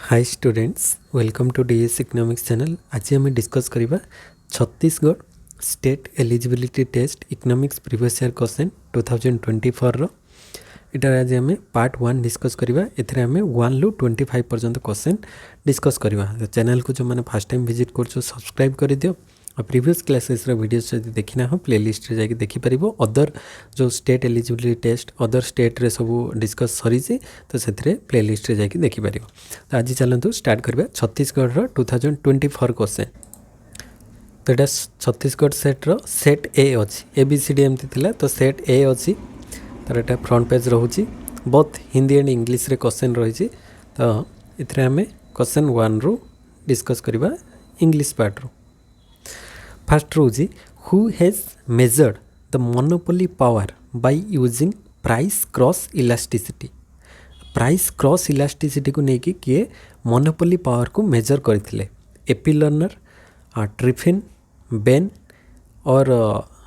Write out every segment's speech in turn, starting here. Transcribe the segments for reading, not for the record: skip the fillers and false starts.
Hi students, welcome to DS economics channel. आज आम discuss करवा Chhattisgarh state eligibility test economics previous year question 2024 रो इटार आज आम पार्ट 1 डिस्कस करवा। एथरे आम 1 रु 25 पर्यंत क्वेश्चन डिस्कस करवा। चैनल को जो मैंने फर्स्ट टाइम विजिट कर सब्सक्राइब कर दियो और प्रीवियस क्लासेस वीडियोस जब देखना हो प्लेलिस्ट रे जाके देखि परिबो। अदर जो state eligibility test other state रे सब डिस्कस सरी तो से प्लेलिस्ट रे जाके देखि परिबो। तो आज चलतु स्टार्ट करबा छत्तीसगढ़ रो 2024 क्वेश्चन। तो एटा छत्तीसगढ़ सेट रो सेट ए अछि, एबीसीडी एमती थिला तो सेट ए अछि। तो एटा फ्रंट पेज रहउची, बोथ हिंदी एंड इंग्लिश रे क्वेश्चन रहिछि। तो इथरे हमें क्वेश्चन 1 रु डिस्कस करबा इंग्लिश पार्ट रो। फर्स्ट रोजी who has measured the monopoly power by using price cross elasticity. Price cross elasticity को लेकिन किए मोनोपोली पावर को मेजर करथिले? एपी लर्नर, ट्रिफिन, बेन और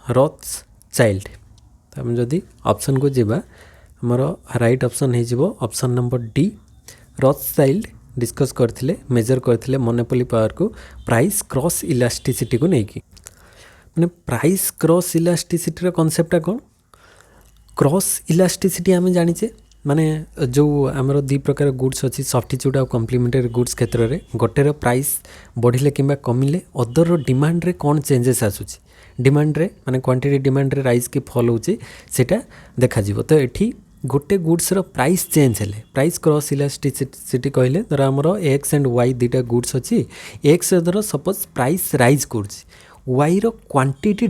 रॉथ्स चाइल्ड। तो हम जदि ऑप्शन को जीवा हमर राइट ऑप्शन है जीवो option number D. Rothschild discuss करथिले, मेजर करथिले मोनोपोली पावर को प्राइस क्रॉस इलास्टिसिटी को लेकिन। माने प्राइस क्रॉस इलास्टिसिटी रो कांसेप्टटा कोन? क्रॉस इलास्टिसिटी आम जानिचे माने जो आमर दी प्रकार गुड्स अच्छी सब्स्टिट्यूट और कम्प्लीमेंटरी गुड्स क्षेत्र में गोटेर प्राइस बढ़िले कि कमिले अदर डिमांड रे कौन चेंजेस आसूची, डिमांड रे माने क्वांटिटी डिमांड रे राइज की फॉल होची सेटा देखा जीवो। तो एठी गोटे गुड्स रो प्राइस चेंज हेले प्राइस क्रॉस इलास्टिसिटी कहले धर आमर एक्स एंड वाई दुटा गुड्स अच्छी। एक्स धर सपोज प्राइस राइज करछि, वाई रो क्वांटिटी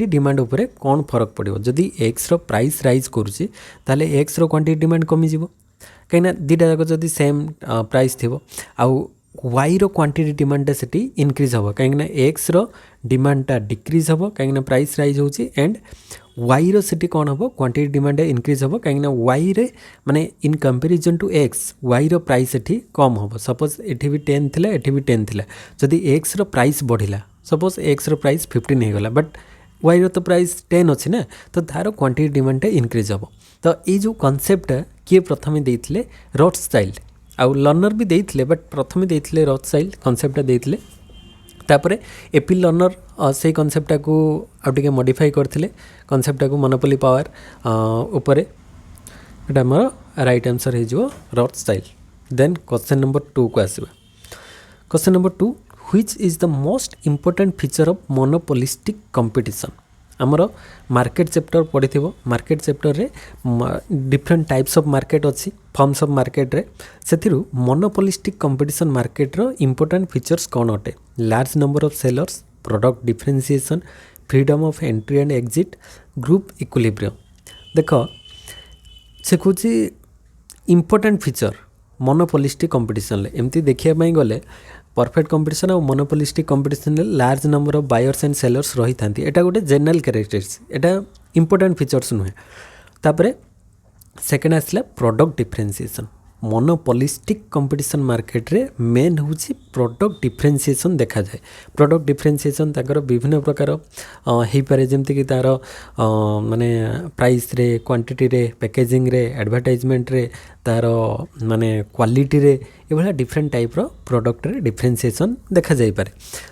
डिमांड उपरे कौन फरक पड़ो? जदि एक्स रो प्राइस राइज करुच्ची ताले एक्स रो क्वांटिटी डिमांड कमी जीवो, कहीं दुटा जाक जदि सेम प्राइस थिबो आउ वाई रो क्वांटिटी डिमांडटा सेठी इनक्रीज हम, कहीं एक्स रो डिमांडटा डिक्रीज हम कहीं प्राइस राइज होची एंड वाई रो सेठी कौन हम क्वांटिटी डिमांड इनक्रीज हम कहीं वाई रे माने in comparison to X Y रो प्राइस एठी कम हम। सपोज एठी भी 10 थिला एठी भी 10 थिला, जदि एक्स रो प्राइस बढ़िला सपोज एक्स रो प्राइस 15 हो गला बट वाई रो तो प्राइस 10 अच्छी ना, तो तार क्वांटिटी डिमांड इनक्रीज हम। तो ये जो कॉन्सेप्ट किए प्रथम देइथिले? रॉथ्स चाइल्ड आउ लर्नर भी देइथिले बट प्रथम देइथिले रॉथ्स चाइल्ड कॉन्सेप्टटा देइथिले। तापरे एपी लर्नर से कॉन्सेप्टटा को आउ टिके मॉडिफाई करथिले कॉन्सेप्टटा को मोनोपोली पावर उपरे। एटा हमर राइट आंसर हे जो Rothschild. Then question number 2 को आसीबा। Question number 2, which is the most important feature of monopolistic competition? आमर मार्केट चैप्टर पढ़ी थी, मार्केट चैप्टर रे डिफरेंट टाइप्स ऑफ मार्केट अच्छी फॉर्म्स ऑफ मार्केट रे से मोनोपोलिस्टिक कंपटीशन मार्केट रो इंपोर्टेंट फीचर्स कौन अटे? Large number of sellers, product differentiation, freedom of entry and exit, group equilibrium. देख से कौच इंपोर्टेंट फीचर मोनोपोलिस्टिक कंपटीशन एमती देखिया गले परफेक्ट कंपटीशन और monopolistic competition large number of buyers and sellers रही था। एटा गोटे जनरल कैरेक्टरिस्टिक्स, एटा इंपोर्टेंट फीचर्स नुहे। तापरे सेकेंड आसला product differentiation. Monopolistic competition market रे मेन होची प्रोडक्ट डिफरेंशिएशन देखा जाए। प्रोडक्ट डिफरेंशिएशन ताकर विभिन्न प्रकार हो पारे जमती कि तार माने प्राइस रे, क्वांटिटी रे, पैकेजिंग रे, एडवर्टाइजमेंट रे, तार माने क्वालिटी रे, ये भाया डिफरेंट टाइप रो प्रोडक्ट रे डिफरेंशिएशन देखा जाई पारे।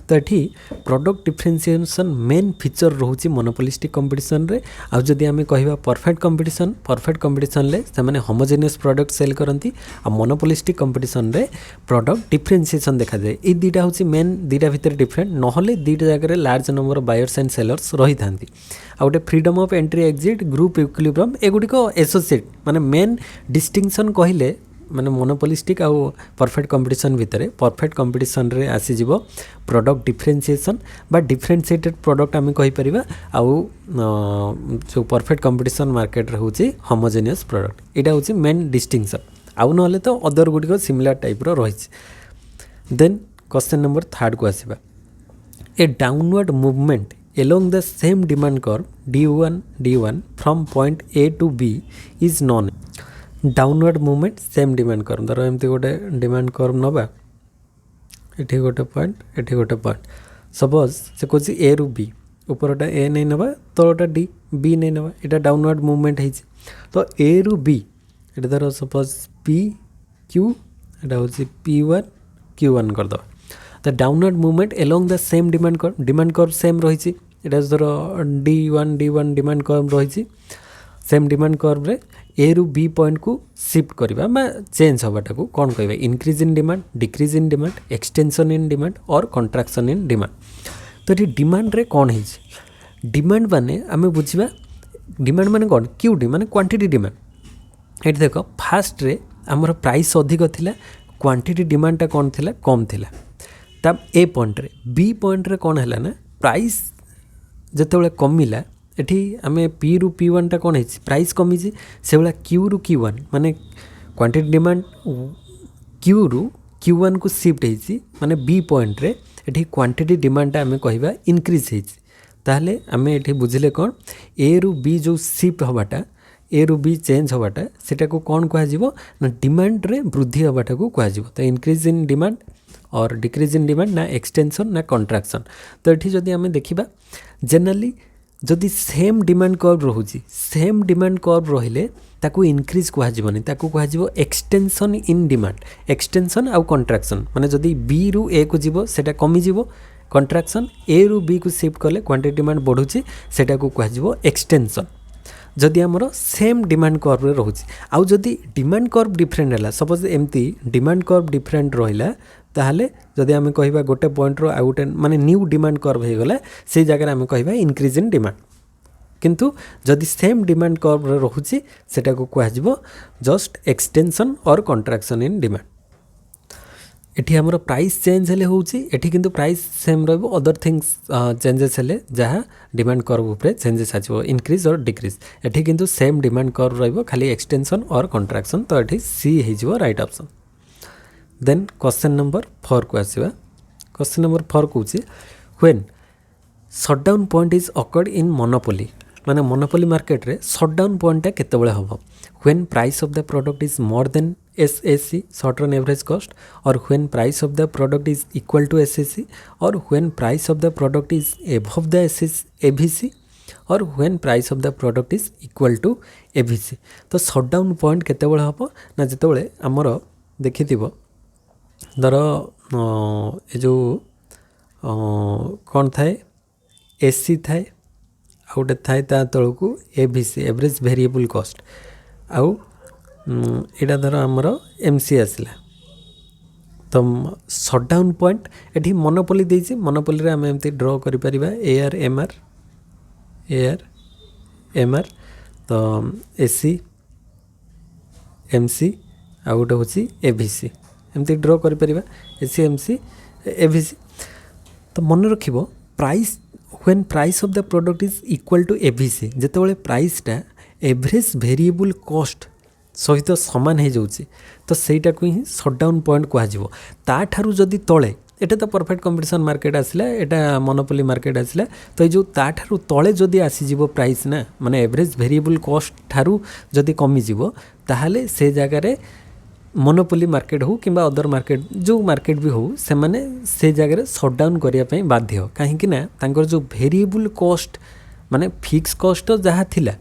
तो एठी प्रोडक्ट डिफरेंशिएशन मेन फीचर रोची मोनोपोलिस्टिक कंपटीशन रे। आ जदि आमे कहिबा परफेक्ट कंपटीशन ले से माने होमोजेनियस प्रोडक्ट सेल करंती आ मोनोपोलिस्टिक कंपटीशन रे प्रोडक्ट डिफरेंशिएशन देखा जाए। ए दुटा होची मेन दुटा भितर डिफरेंट, नहले दुटा जगह large number of buyers and sellers रही थांती। आ गोटे freedom of entry exit, group equilibrium एगुड़िक एसोसिएट माने मेन डिस्टिंक्शन कहले माने मोनोपोलिस्टिक आउ परफेक्ट कंपटीशन भितर। परफेक्ट कंपटीशन रे आसी जीवो प्रोडक्ट डिफरेंशिएशन बा डिफरेंशिएटेड प्रोडक्ट आमे कहि परिबा आउ जो परफेक्ट कंपटीशन मार्केट रे होची होमोजेनियस प्रोडक्ट। एटा होची मेन डिस्टिंक्शन, आउ नहले तो अदर गुडिक सिमिलर टाइप रो रहिछि। देन क्वेश्चन नंबर 3 को आसीबा। A downward movement along the same demand curve D1 from point A to B is known। Downward movement same demand curve धर एमती गोटे डिमांड कर्व नवा, एठी गोटे पॉइंट एठी गोटे पॉइंट। सपोज से कहछि ए रु बी, ऊपरटा ए नहीं नवा तलटा डी, बी नहीं नवा, एटा डाउनवर्ड मूवमेंट है। तो ए रु बी एटा धर सपोज पी क्यू एटा होची P1 Q1 कर दो the downward movement along the same demand curve same रही एटा धर D1 डिमांड कर्व रही सेम डिमांड कर्व रे ए रु बी पॉइंट को शिफ्ट करबा बा चेंज होबाटा को कोन कहबे increase in demand decrease in demand extension in demand और कंट्राक्शन इन डिमांड तो ये डिमांड रे कौन है डिमांड माने आम बुझा डिमांड माने कौन क्यूडी माने क्वांटिटी डिमांड ये देख फास्ट रे आमर प्राइस अधिक थिला क्वांटिटी डिमांडटा कौन थिला कम थिला तब ए पॉइंट रे बी पॉइंट रे कौन हैला ना प्राइस जेतेबेले कमिला एठी आमे पी रु P1 टा कौन है प्राइस कमी से भाया क्यू रु Q1 माने क्वांटिटी डिमांड क्यू रु Q1 को शिफ्ट होती माने बी पॉइंट रे एठी क्वांटिटी डिमांडटा आमे कहबा इंक्रीज होती ताहले आमे एठी बुझिले कौन ए रु बी जो शिफ्ट होबाटा ए रु बी चेंज होबाटा सेटा को कौन कहा जिवो ना डिमांड रे वृद्धि होबाटा को कहा जिवो तो इंक्रीज इन डिमांड और डिक्रीज इन डिमांड ना एक्सटेंशन ना कंट्राक्शन तो ये जदि आम देखा जनरली जदि सेम डिमांड कर्व रोचे सेम डिमांड कर्व रहिले ताकू इंक्रीज कहजनी ताकू कह एक्सटेंशन इन डिमांड एक्सटेंशन आउ कंट्राक्शन माने जदि बी रु ए को जीवो सेटा कमी जीवो कंट्राक्शन ए रु बी को शिफ्ट कले क्वांटिटी डिमांड बढ़ुची सेटा को कह एक्सटेंशन जदि आमर सेम डिमांड कर्व रे रोचे आउ जदि डिमांड कर्व डिफरेंट है सपोज एमती डिमांड कर्व डिफरेंट रहिला ताहले जदि आम कहिबा गोटे पॉइंट रो आउट माने न्यू डिमांड कर्व हो गला से जगह आम कहिबा इंक्रीज इन डिमांड किंतु जदि सेम डिमांड कर्व रे रहुची सेटा को कह जस्ट एक्सटेंशन और कंट्राक्शन इन डिमांड एठी हमर प्राइस चेंज हेले होउची एठी किंतु प्राइस सेम रहबो अदर थिंग्स चेंजेस हेले जहाँ डिमांड कर्व ऊपर चेंजेस आछो इंक्रीज और डिक्रीज एठी किंतु सेम डिमांड कर्व रहबो खाली एक्सटेंशन और कंट्राक्शन तो एठी सी हे जिवो right option then question number 4 को आसीबा क्वेश्चन नंबर 4 कहूची when shutdown point is occurred in monopoly माने मोनोपोली मार्केट रे शटडाउन पॉइंट केतेबेले हबो when price of the product is more than SAC short run average cost or when price of the product is equal to SAC or when price of the product is above the ABC or when price of the product is equal to ABC तो shutdown point केतेबेले हबो ना जेतेबेले हमर देखिथिबो धर ए जो कौन थाए AC थाए आउटे थाए ता तळकू ABC एवरेज वेरिएबल कॉस्ट आउ एटा धर आमर MC आसला तो शटडाउन पॉइंट एठी मोनोपोली देछि मोनोपोली रे आम एमती ड्रॉ करि परिबा AR MR तो AC MC आ गोटे होछि ABC एमती ड्रॉ करि परिबा AC MC ABC तो मन रखिबो price when price of the product is equal to ABC जेतेबेले प्राइसटा एवरेज वेरिएबल कॉस्ट सहित सामान हो जाऊँगी तो सहीटा को ही शटडाउन पॉइंट कहुँ ताठारू जदि तले एटा तो परफेक्ट कंपटीशन मार्केट आसला एटा मोनोपोली मार्केट आसला तो ये जो ताठारू तले जदि आसीजिवो प्राइस ना माने एवरेज वेरिएबल कॉस्ट ठारू जदि कमिजिवो ताहले से जगार मोनोपोली मार्केट हो कि अदर मार्केट जो मार्केट भी हो से माने से जगह शटडाउन करने बाध्य कहीं जो वेरिएबल कॉस्ट माने फिक्स कॉस्ट तो जहाँ थिला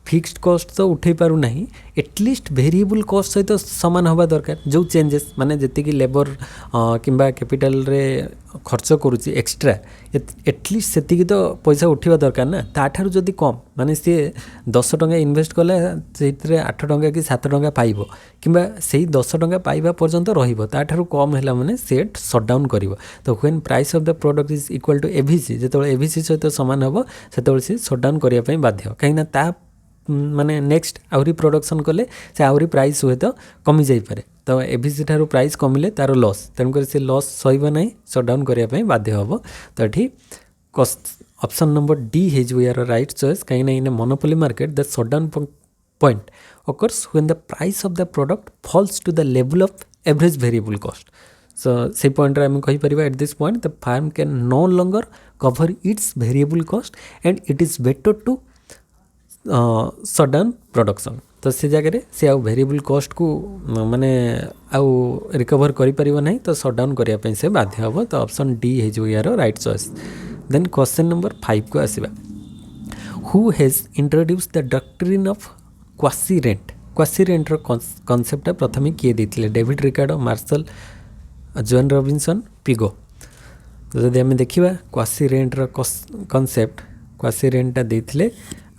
फिक्स्ड कॉस्ट तो उठे पारू नहीं एटलिस्ट वेरिएबल कॉस्ट सहित सामान हवा दरकार जो चेंजेस माने जति कि लेबर किंबा कैपिटल रे खर्च करूची एक्स्ट्रा एटलिस्ट सेतिकी तो पैसा उठिबा दरकार ना ताठारू जदि कम माने सी 10 टंका इन्वेस्ट कले सेइतरे 8 टंका कि 7 टंका पाइबो किंबा सेही 10 टंका पाइबा पर्यंत रहिबो ताठारू कम हैला माने सेट शटडाउन करिवो तो when price of the product is equal to ABC जेतबे एबीसी सहित समान हबो सेतबे से शटडाउन करिया पई बाध्य कहिना ता माने नेक्स्ट आहरी प्रोडक्शन कले से आहरी प्राइस हुए तो कमी जाई पारे तो एबीसी ठारू प्राइस कमिले तार लॉस तेणुकर से लॉस सहिबा नहीं शटडाउन करने बाध्य हम तो ये ऑप्शन नंबर डी हो यार राइट चॉइस कहीं in monopoly market the shutdown point occurs when the price of the product falls to the level of average variable cost so से पॉइंट रे हम कहि परिबा at this point the firm can no longer cover its variable cost and it is better to shut down production तो से जगह से आउ वेरिएबल कॉस्ट को माने आउ रिकवर करि परिबो नहीं तो शटडाउन करिया पे से बाध्य हबो तो ऑप्शन डी हे जो यार right choice then question number 5 को आसीबा who has introduce the doctrine of quasi rent quasi rent concept प्रथम किए देथिले David Ricardo Marshall John Robinson Pigou. तो जदि आम देखा क्वासी रेंट्र कॉन्सेप्ट क्वासी रेंटा देथिले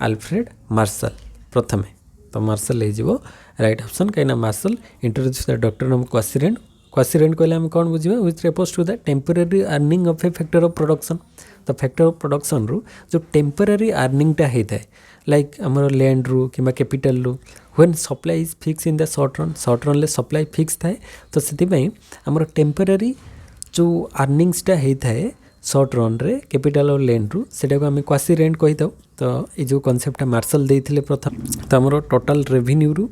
आल्फ्रेड मार्शल प्रथमे। तो मार्शल हो राइट ऑप्शन कहीं Marshall introduce the doctrine of quasi rent. Quasi rent कहले हम कौन बुझे which refers to the temporary earning of A factor of production. तो फैक्टर ऑफ प्रोडक्शन रु जो टेम्पररी अर्निंगटा होता है लाइक आमर लैंड रु कि कैपिटल रु when supply is fix in the short run supply fix थाए। तो से आमर टेम्पररी जो अर्निंग्सटा होता है शॉर्ट रन रे कैपिटल और लैंड रु सेटा को आम क्वासी रेंट कही था। तो ये जो कॉन्सेप्ट मार्शल देते प्रथम। तो आमर टोटल रेवेन्यू रु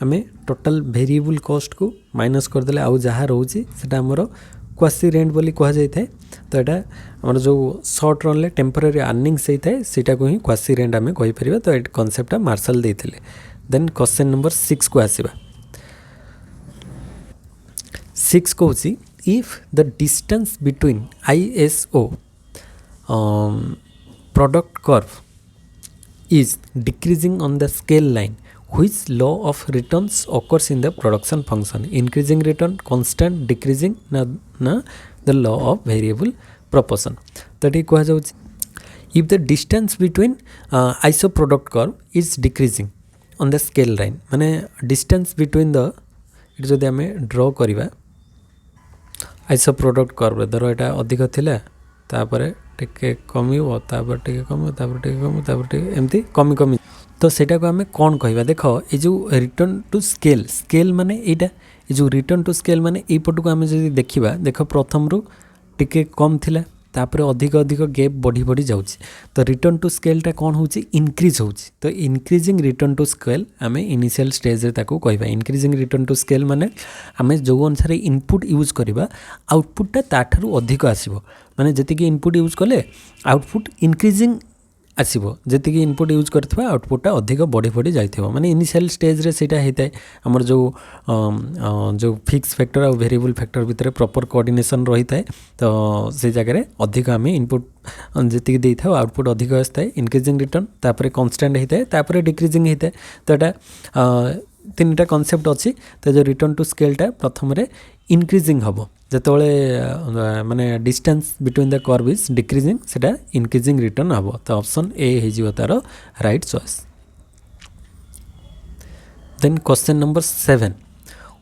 आम टोटल वेरिएबल कॉस्ट को माइनस करदे आउ जहाँ रोचे सेटा आमर क्वासी रेंट बोली कह जाए। तो यहाँ आमर जो शॉर्ट रन टेम्पररी अर्निंग्स होता है सीटा को ही क्वासी रेंट आम कहीपर। तो ये कॉन्सेप्ट मार्शल देते। देन क्वेश्चन नंबर 6 को आसवा। 6 कहूँ if the distance between ISO product curve is decreasing on the scale line, which law of returns occurs in the production function? Increasing return, constant, decreasing na the law of variable proportion. तो ये कह जाउछि if the distance between ISO product curve is decreasing on the scale line माने distance between the it जदि आम ड्र करवा iso product curve धर यहाँ अधिक थिला तापर टिके कमिबो तापर टिके कमिबो तापर टिके कमिबो तापर टिके एमती कमी कमी। तो सेटा को आम कौन कहवा देख ये जो रिटर्न टू स्केल स्केल माने एटा ये जो रिटर्न टू स्केल माने ये पटू आम जो देखा देख प्रथम रु टिके कम थिला तापर अधिक अधिक गैप बढ़ी बढ़ी जाउछि। तो रिटर्न टू स्केलटा कौन हो इनक्रीज हो। तो इनक्रीजिंग रिटर्न टू स्केल आम इनिशियल स्टेज कहवा। इनक्रीजिंग रिटर्न टू स्केल माने आम जो अनुसार इनपुट यूज करवा आउटपुटटा ताठारु अधिक आसीबो माने जतिकि इनपुट यूज कले आउटपुट इनक्रीजिंग आसीबो जतिकि इनपुट यूज करथिबा आउटपुटटा अधिक बढ़ी बढ़ी जाइथिबो माने इनिशियल स्टेज रे सेटा हेताय हमर जो फिक्स फैक्टर और वेरिएबल फैक्टर भितर प्रॉपर कोऑर्डिनेशन रही थाए। तो से जगह रे अधिक आम इनपुट जतिकि देई थाओ आउटपुट अधिक आस्ताय इंक्रीजिंग रिटर्न तापर कांस्टेंट हेताय तापर डिक्रीजिंग हेताय। तो एटा तीनटा कॉन्सेप्ट अच्छी। तो जो रिटर्न टू स्केलटा प्रथम रे इनक्रीजिंग हम जो माने distance between the curve is decreasing सेटा इनक्रीजिंग रिटर्न हम। तो ऑप्शन ए हो तार right choice. Then question number 7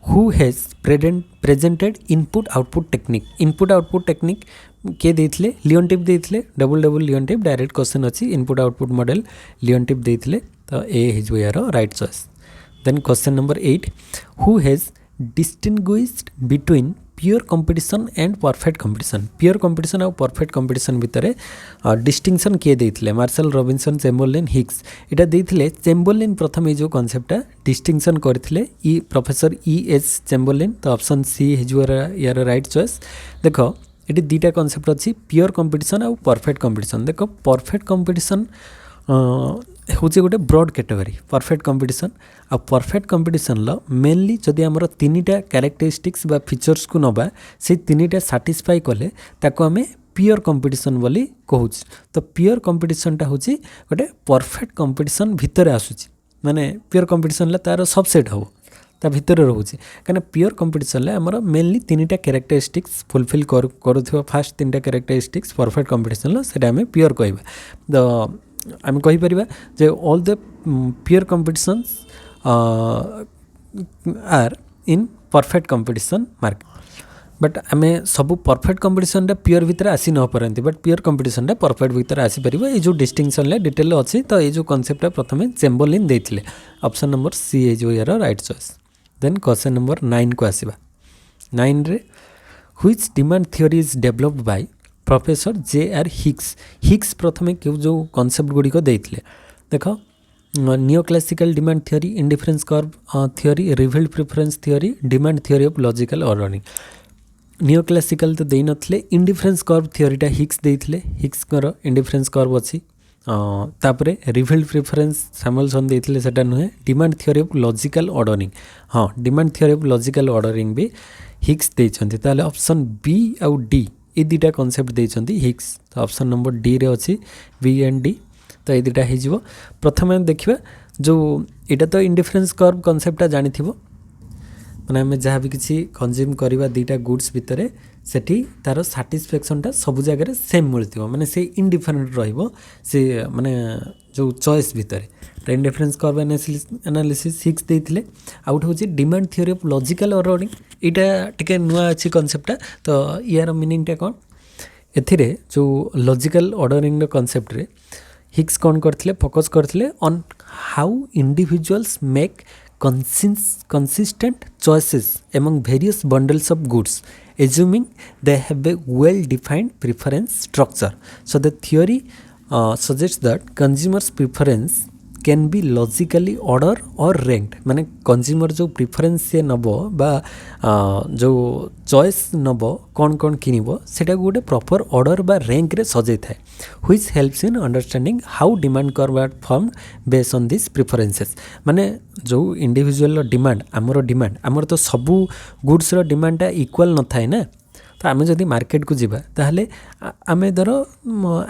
who has presented input output technique. Input output technique किए देथिले लियोनटिप देथिले double double Leontief direct question अच्छी इनपुट आउटपुट मॉडल लियोनटिप देथिले। तो ए हो यार right choice. Then question number 8 who has distinguished between pure competition and perfect competition. Pure competition और perfect competition भितर डिस्टिंक्शन किए देथिले मार्शल रॉबिन्सन चैम्बरलेन हिग्स इटा देथिले। Chamberlain प्रथम ये जो कॉन्सेप्ट डिस्टिंक्शन करथिले ई प्रोफेसर E.S. चैम्बरलेन। तो ऑप्शन सी हो यार राइट चॉइस। देख ये दुईटा कॉन्सेप्ट अच्छी प्योर कंपटीशन और परफेक्ट कंपटीशन। देख परफेक्ट कंपटीशन हूँ गोटे ब्रॉड कैटेगरी परफेक्ट कंपटीशन आ परफेक्ट कंपटीशन मेनली जदि आमर तीनटा कैरेक्टरिस्टिक्स बा फीचर्स को नबा से तीनटा साटिस्फाई कले ताको आमे प्योर कंपटीशन बोली कहूँ। तो प्योर कंपटीशनटा हूँ गोटे परफेक्ट कंपटीशन भितर आसूची माने प्योर कंपटीशन तार सबसेट हो ता भितर रोचे कहीं प्योर कंपटीशन आमर मेनली तीनटा कैरेक्टरिस्टिक्स फुलफिल करुवा फास्ट तीनटा कैरेक्टरिस्टिक्स परफेक्ट कंपटीशन से आम प्योर कहवा। तो आम कहीपर जे all the pure competitions are in perfect competition market but आम सब परफेक्ट कंपटीशन प्योर भितर आसी न पारती बट प्योर कंपटीशन परफेक्ट भितर आसीपर ये जो डिस्टिंक्शन डिटेल अच्छी। तो ये जो कॉन्सेप्ट प्रथम चैम्बरलेन देथिले ऑप्शन नंबर सी हो यार right choice. Then question number 9 को आसवा। 9 रे which demand theory is developed by professor J.R. Hicks. Hicks प्रथम क्यों जो कॉन्सेप्ट गुड़िक देते देख neo classical demand theory indifference curve theory revealed preference theory demand theory of logical ordering. Neo classical तो देई नथिले इंडिफरेंस कर्व थ्योरीटा हिग्स देइथिले हिग्स कर इंडिफरेंस कर्व अच्छी तापरे रिविल्ड प्रिफरेंस सैमुएलसन देइथिले सेटा नुहे demand theory of logical ordering. हाँ demand theory of logical ordering भी हिग्स देइछन्ति ताले ऑप्शन बी आउ डी ये दुटा कॉन्सेप्ट देइछन्ति हिग्स। तो ऑप्शन नंबर डी रे अच्छी बी एंड डी। तो ये दुटा हो प्रथम देखिए जो यहाँ तो इंडिफरेन्स कर्व कनसेप्टा जानी मैंने आम जहाँ भी किसी कंज्यूम करवा दुईटा गुड्स भितर सेठी तार साटिस्फैक्शनटा सब जगह सेम मिलती माने से इंडिफरेन्ट रे माने जो चॉइस भितर तो इंडिफरेन्स कर्व एनालिसिस 6 देते आउट हूँ demand theory of logical ordering यहाँ टिके नुआ अच्छी कनसेप्टा तो यार मीनिंगटा कौन एथिरे जो लॉजिकल ऑर्डरिंग कनसेप्ट रे हिक्स कौन करथिले फोकस करथिले on how individuals make consistent choices among various bundles of goods assuming they have a well defined preference structure. So the theory suggests that consumers preference can be logically order or ranked माने consumer जो preference से नब बा जो choice नब कौन कौन किनिब सेटा गोटे प्रॉपर ऑर्डर बा रैंक रे सजाई थाए which helps in understanding how demand curve are formed based on this preferences माने जो इंडिविजुअल डिमांड आमर तो सबू गुड्स रो डिमांडटा इक्वल न थाए ना तो आम जदि मार्केट को जीवा ताहले आमे धर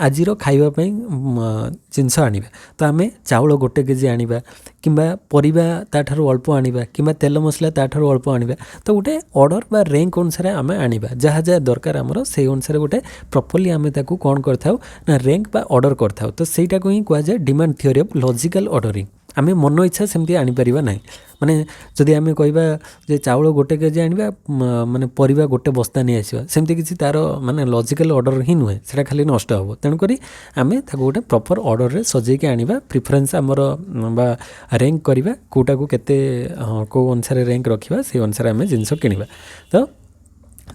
आज खाइबा जिनस आनिबा तो आमे चाउल गोटे केजी आनिबा किंबा परिबा ताठारु अल्प आनिबा किंबा तेल मसला ताठारु अल्प आनिबा तो गोटे ऑर्डर बा रैंक अनुसार आमे आनिबा जहाँ जहाँ दरकार आमर से अनुसार गोटे प्रॉपर्ली आमे ताकू कोन करथाउ ना रैंक बा ऑर्डर करथाउ तो सेटा को ही कहा जाए demand theory of logical ordering आमे मन इच्छा सेमती आनी परिबा नाही माने जदि आमे कहबा जे चाउल गोटे केजी आनिबा माने परिबा गोटे बस्ता नहीं आसीबा सेमती किसी तार माने लॉजिकल ऑर्डर ही नुहे सेटा खाली नष्ट हो तेणु करी आमे ताको गोटे प्रॉपर ऑर्डर रे सजेई के आनिबा प्रिफरेंस हमर बा रैंक करबा कोटा को केते को अनुसार रैंक रखिबा से अनुसार आमे जिंस किनिबा तो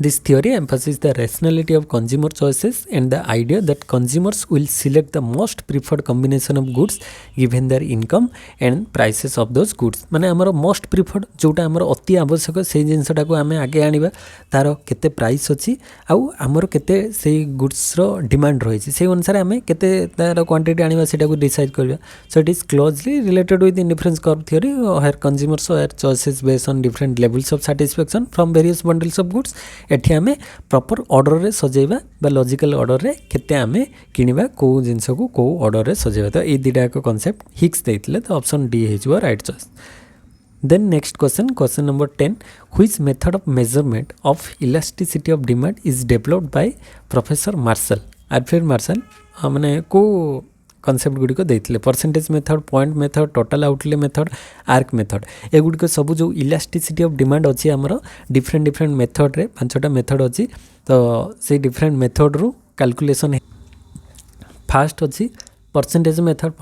this theory emphasizes the rationality of consumer choices and the idea that consumers will select the most preferred combination of goods given their income and prices of those goods माने हमर मोस्ट प्रिफर्ड जोटा हमर अति आवश्यक से जिनसटा को आमे आगे आनिबा तार केते प्राइस अछि आउ हमर केते से गुड्स रो डिमांड रही छै से अनुसार आमे केते तार क्वांटिटी आनिबा सेटा को डिसाइड करबा so it is closely related with indifference curve theory where consumers are choices based on different levels of satisfaction from various bundles of goods एठी आमे प्रॉपर ऑर्डर रे सजेबा बा लॉजिकल ऑर्डर रे केते आमे किनिबा को जिंस को को ऑर्डर रे सजेबा तो ए दिटा को कांसेप्ट हिक्स देथिले तो ऑप्शन डी हेजो right choice then next question number 10 which method of measurement of elasticity of demand is developed by professor Marshall Alfred Marshall माने को कनसेप्ट गुड़िक देते percentage method point method total outlay method arc method एगुड़िक सब जो elasticity of demand अच्छी आमर different method रे 5टा मेथड अच्छी तो से डिफरेंट मेथड रु कैलकुलेशन फास्ट अच्छी परसेंटेज मेथड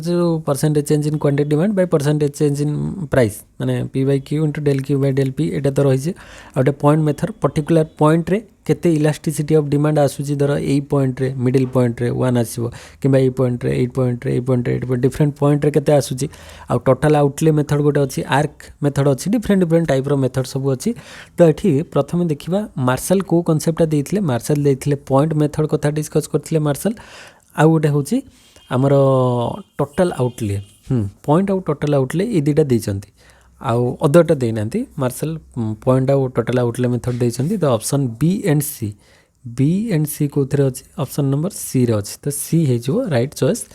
जो percentage change in quantity demand by percentage change in price माने PYQ into del Q by del P एटा तो रही है पॉइंट मेथड पर्टिकुलर पॉइंट रे केते इलास्टिसिटी ऑफ डिमांड आसुची धर ए पॉइंट रे मिडिल पॉइंट रे 1 आसीबो किबा ए पॉइंट रे 8 पॉइंट रे 8 पॉइंट रे 8 पॉइंट डिफरेंट पॉइंट रे केते आसुची आ टोटल आउटले मेथड गोटे अछि आर्क मेथड अछि डिफरेंट टाइप रो मेथड सब अछि तो एठी प्रथमे देखिबा मार्शल को कांसेप्ट देथिले मार्शल देथिले पॉइंट मेथड कथा डिस्कस करथिले मार्शल आ गोटे होची आमर टोटल आउटले पॉइंट आउ टोटल आउटले ए दुटा देइचंती आउ अदरटा देना मार्शल पॉइंट आउ टोटल आउटले मेथड देइचंती तो ऑप्शन बी एंड सी को थरे अछि ऑप्शन नंबर सी रे अछि तो सी हे जो राइट चॉइस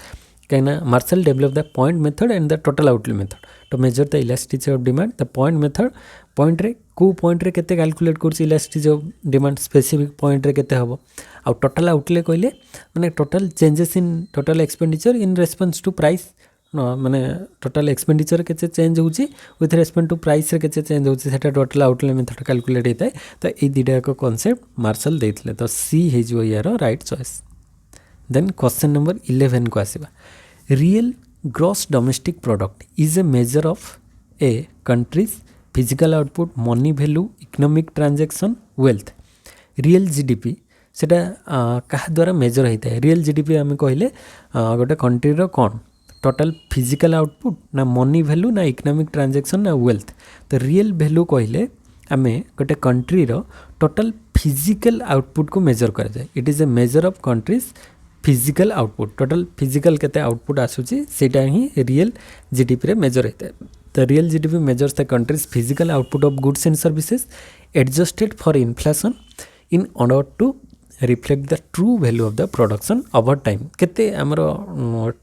कहना Marshall develop the point method and the total outlay method to measure the elasticity of demand the point method point रे को पॉइंट रे केते कैलकुलेट करछि elasticity of demand specific point रे केते हबो आ टोटल आउटले कहले माने total changes in total expenditure in response to price माने टोटल एक्सपेंडिचर केते चेंज होउची विथ रेस्पेक्ट टू प्राइस रे केते चेंज होउची सेटा टोटल आउटले मेथड कैलकुलेट हेतै तो ए दिडा को कांसेप्ट मार्शल देथिले तो सी हे जो यार right choice then question number 11 को आसीबा real gross domestic product is a measure of a country's physical output money value economic transaction wealth real GDP सेटा कहा द्वारा मेजर होता है रियल जीडीपी आम कहले गोटे कंट्री रो कौन टोटल फिजिकल आउटपुट ना मनी वैल्यू ना इकोनॉमिक ट्रांजैक्शन ना वेल्थ तो रियल वैल्यू कहले आमे गोटे कंट्री रो टोटल फिजिकल आउटपुट को मेजर करा जाए it is a measure of countries physical output total physical केते आउटपुट आसुची सेटा ही रियल जीडीपी रे मेजर होता है तो real GDP measures the countries physical output of goods and services adjusted for inflation in order to reflect the true value of the production over time केते आमर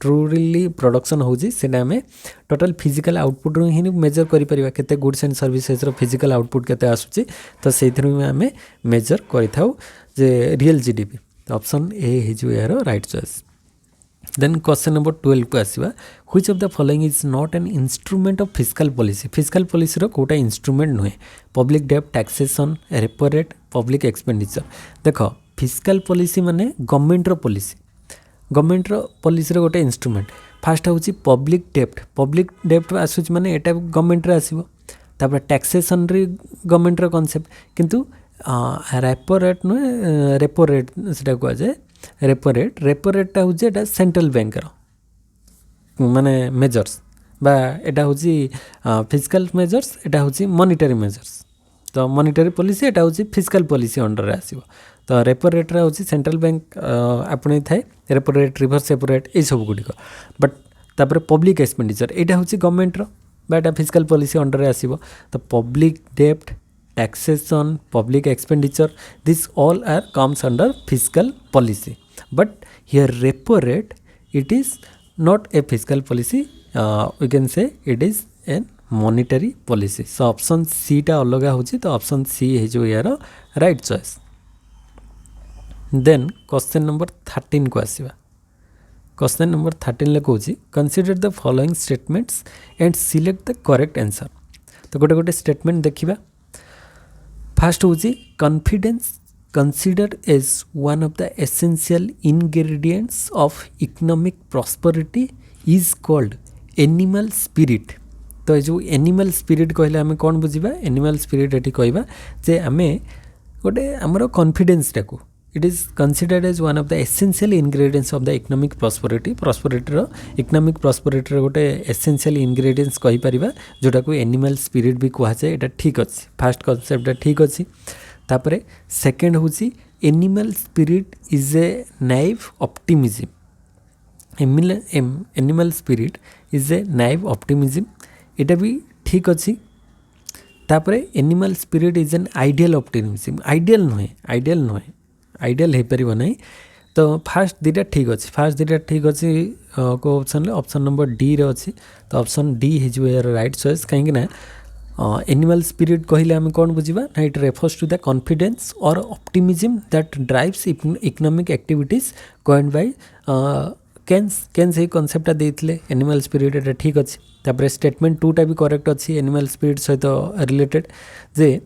truly production होची सेटा हमें total physical output रो ही measure करि परिबा केते गुड्स एंड सर्विसेस रो फिजिकल आउटपुट केते आसुची तो सेथि हमें मेजर करिथाउ जे रियल जीडीपी ऑप्शन ए हिजु यार right choice then question number 12 को आसीबा which of the following is not an instrument of fiscal policy रो कोटा इंस्ट्रूमेंट नुहे पब्लिक डेब्ट taxation repo rate public expenditure देखो फिस्कल पॉलिसी माने गवर्नमेंट रो पॉलिसी रो गोटे इंस्ट्रूमेंट फास्ट होची पब्लिक डेब्ट आसुच माने एटा गवर्नमेंट रे आसीबो तापर टैक्सेशन रे गवर्नमेंट रो कांसेप्ट किंतु रेपो रेट नुहे रेपो रेट सेटा को जाय रेपो रेटा हूँ एटा सेंट्रल बैंक माने मेजर्स बा एटा हूँ फिजिकल मेजर्स एटा हूँ मॉनिटरी मेजर्स तो मॉनिटरी पॉलिसी एटा हूँ फिजिकल पॉलिसी अंडर आसीबो तो रेपो रेट हूँ सेंट्रल बैंक आपणे थाए repo rate reverse repo rate ये सब गुड़िक बट तापर पब्लिक एक्सपेंडिचर एटा हूँ गवर्नमेंट बा एटा फिजिकल पॉलिसी अंडर आसीबो तो पब्लिक डेब्ट taxation public expenditure this all are comes under fiscal policy but here repo rate it is not a fiscal policy we can say it is a monetary policy so option C टा अलग होची तो option C है जो यार right choice then question number 13 को आसीबा question number 13 ले कहूची consider the following statements and select the correct answer तो गोटे गोटे statement देखिबा फर्स्ट हूँ confidence considered as one of the essential ingredients of economic prosperity is called animal spirit तो जो animal spirit कहले आम कौन बुझा एनिमल स्पिरिट ये कहवा जे आम गोटे आमर कॉन्फिडेंस टाको it is considered as one of the essential ingredients of the economic prosperity economic prosperity गोटे एसेंशियल इंग्रेडिएंट्स कहि परिबा जोटा को एनिमल स्पिरिट भी कहा जाए एटा ठीक अछि फर्स्ट कांसेप्ट ठीक अछि तापरे सेकंड होछि animal spirit is a naive optimism animal spirit is a naive optimism एटा भी ठीक अछि तापरे animal spirit is an ideal optimism ideal नुहे आइडियल हो पार ना तो फास्ट दुटा ठीक अच्छे को ऑप्शन ऑप्शन नंबर डी रे अच्छी तो ऑप्शन डी हो यार राइट चॉइस कहीं एनिमल स्पिरिट कहले आम कौन बुझा ना it refers to the confidence और optimism that drives economic activities coined by Keynes ये कॉन्सेप्ट देते एनिमल स्पिरिट एटा ठीक अच्छे तापर स्टेटमेंट 2 टा भी करेक्ट अच्छी एनिमल स्पिरिट सहित related J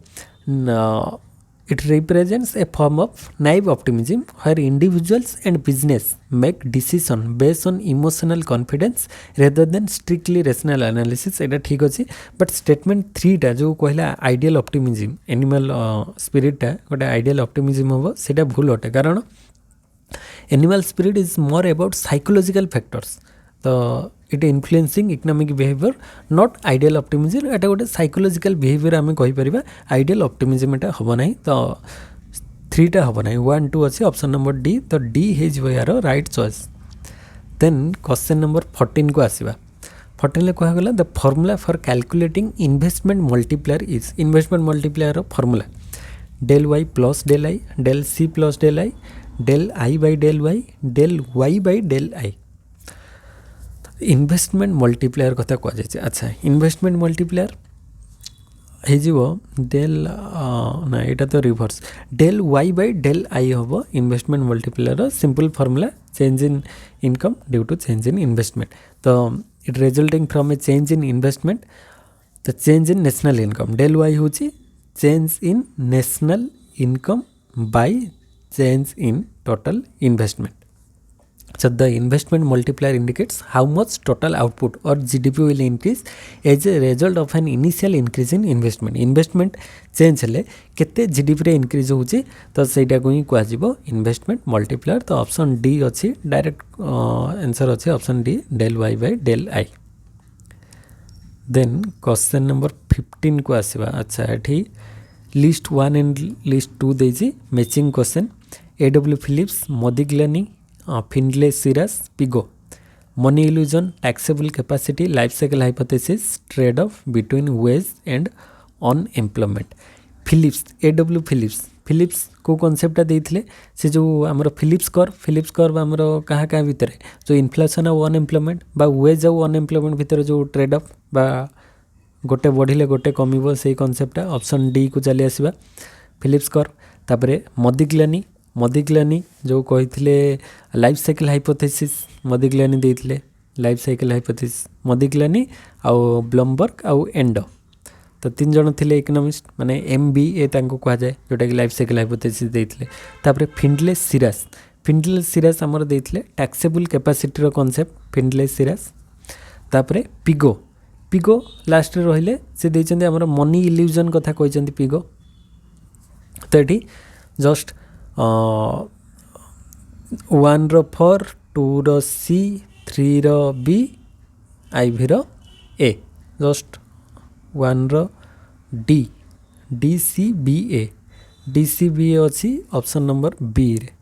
it represents a form of naive optimism where individuals and business make decision based on emotional confidence rather than strictly rational analysis एटा ठीक अच्छे बट स्टेटमेंट 3 टा जो कहला आइडियल ऑप्टिमिज्म एनिमल स्पिरिट टा गोटे ideal optimism होबो सेटा भूल अटे कारण animal spirit is more about psychological factors तो it influencing economic behaviour not ideal optimism एटा गोटे साइकोलॉजिकल बिहेवियर आम कहि परिबा आइडियल ऑप्टिमिज्म एटा होबो नाही तो 3 टा होबो नाही 1 2 अछि ऑप्शन नंबर डी तो डी हे जिवो यार right choice then question number 14 को आसीबा 14 ले कहा गला the formula for calculating investment multiplier is investment multiplier रो formula del y plus del I del c plus del I del I by del y del y by del I investment multiplier कथा कह जाए अच्छा investment multiplier हो del ना यहाँ तो reverse del Y by del I हम investment multiplier simple formula change in income due to change in investment तो it resulting from a change in investment to change in national income del Y हूँ change in national income by change in total investment So the investment multiplier indicates how much total output or GDP will increase as a result of an initial increase in investment. Investment change हेले केते GDP रे increase होची तो सेटा को ही कह जिवो investment multiplier तो ऑप्शन डी अछि डायरेक्ट आंसर अछि option D del y by del I. Then question number 15 को आसीबा अच्छा एठी लिस्ट 1 एंड लिस्ट 2 देजी matching question AW Phillips Modigliani Findlay Shirras Pigou money illusion taxable capacity life cycle hypothesis trade off between wage and unemployment Phillips AW Phillips को कॉन्सेप्टटा देइथिले से जो हमर फिलिप्स कर्व हमर कहा कहा भितर जो इन्फ्लेशन और अनएम्प्लॉयमेंट बा वेज और अनएम्प्लॉयमेंट भितर जो ट्रेड ऑफ बा गोटे बढ़िले गोटे कमिबो से कॉन्सेप्टटा ऑप्शन डी को चली आसीबा फिलिप्स कर्व। तापरे मदिग्लानी जो कहिथिले लाइफ साइकिल हाइपोथेसिस मदिग्लानी देइथिले लाइफ साइकिल हाइपोथेसिस मदिग्लानी आउ ब्लमबर्ग आउ एंडो तो 3 जन थिले इकोनॉमिस्ट माने MBA तांको कहा जाए जोटा कि लाइफ साइकिल हाइपोथेसिस देइथिले। तापरे फिंडलेस सिरास हमर देइथिले टैक्सेबल कैपेसिटी रो कांसेप्ट फिंडलेस सिरास। तापरे पिगो लास्ट रे रहिले से देइचंदी हमर मनी इल्यूजन कथा कहिचंदी पिगो। तो एठी जस्ट 1 रो 4 2 रो C 3 रो B IV रो A जस्ट 1 रो DCBA अच्छी ऑप्शन नंबर B रे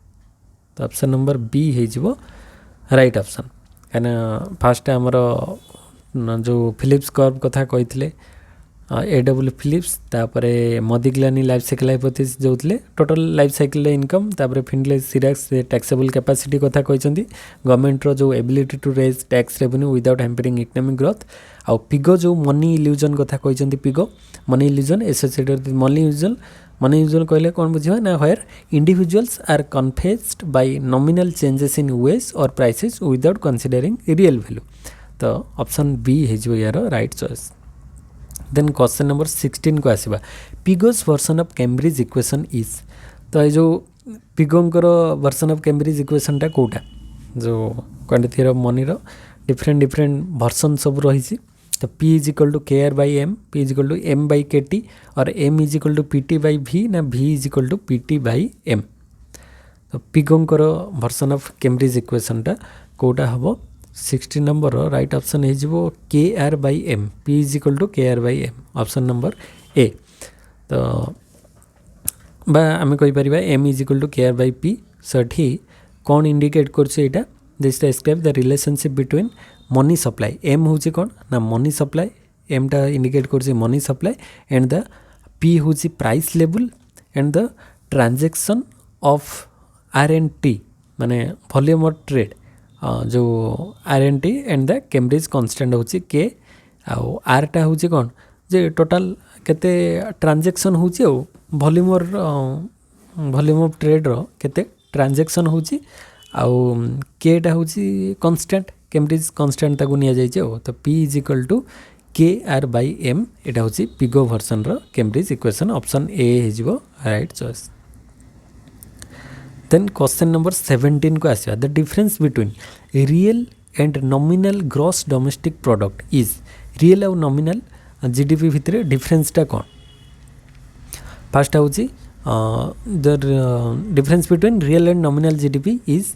तो ऑप्शन नंबर B हो राइट ऑप्शन कहीं फास्ट आमर जो फिलिप्स कर्व कथा कही AW फिलिप्स तापरे मदिग्लानी लाइफ साइकिल हाइपोथेसिस जो टोटल लाइफ साइकिल इनकम तापरे फिंडलेस सिराक्स टैक्सेबल कैपेसिटी कथा कहते गवर्नमेंट रो जो ability to raise tax revenue without hampering economic growth आउ पिगो जो मनी इल्यूजन कथा कहते Pigou money illusion associated money illusion कहले कौन बुझा ना where individuals are confused by nominal changes in wage और prices without considering real value तो ऑप्शन बी हो यार right choice. Then question number 16 को आसवा Pigou's version of Cambridge equation is तो ये जो पिगोंकर वर्सन ऑफ कैम्ब्रिज इक्वेशनटा कोटा जो क्वांटिटी थ्योरी ऑफ मनी रो डिफरेंट वर्सन सब रही तो P is equal to KR/M P is equal to M/KT और M is equal to PT/V ना V is equal to PT/M तो पिगोंकर वर्सन ऑफ कैम्ब्रिज इक्वेशनटा कोटा हम 16 नंबर राइट ऑप्शन हो KR/M P is equal to KR/M option number A तो आम कहीपर M is equal to KR/P सठी कौन इंडिकेट कर this describe the relationship between money supply M हूँ कौन ना मनी सप्लाई M टा इंडिकेट कर money supply and the P हूँ price level and the transaction of R&T माने वॉल्यूम ऑफ ट्रेड जो R&T and the Cambridge constant हूँ K आउ R टा हूँ कौन जे टोटाल केते ट्रांजैक्शन हूँ वॉल्यूम ऑफ ट्रेड रो केते ट्रांजैक्शन हूँ आउ K टा हूँ कांस्टेंट कैम्ब्रिज कांस्टेंट ताकू निया जाइए तो P is equal to KR/M एटा हूँ पिगो वर्सन रो कैम्ब्रिज इक्वेशन ऑप्शन ए हो right choice. Then question number 17 को आसवा the difference between real and nominal gross domestic product is real और नॉमिनल GDP भितर डिफरेंसटा कौन फर्स्ट हूँ the difference between real and nominal GDP is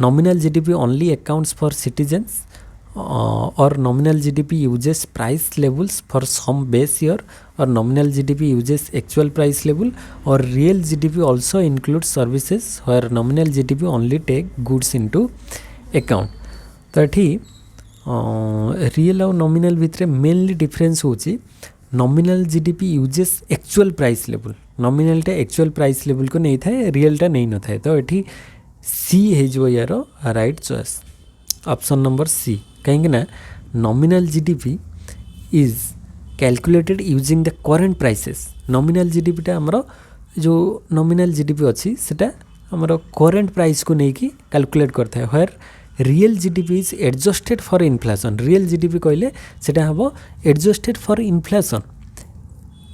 nominal GDP only accounts for citizens or nominal GDP uses price levels for some base year or nominal GDP uses actual price level or real GDP also includes services where nominal GDP only take goods into account तो ये real और nominal भितर mainly difference हूँ nominal GDP uses actual price level नॉमिनलटा actual price level को नहीं था रियलटा नहीं न था तो ये सी हो यार right choice option number C कहीं ना nominal GDP is calculated using the current prices nominal GDP टा हमरो जो नॉमिनल GDP अच्छी सेटा हमरो करेंट प्राइस को लेकिन कैलकुलेट करता है where real GDP is adjusted for inflation real GDP कहले सेटा हम adjusted for inflation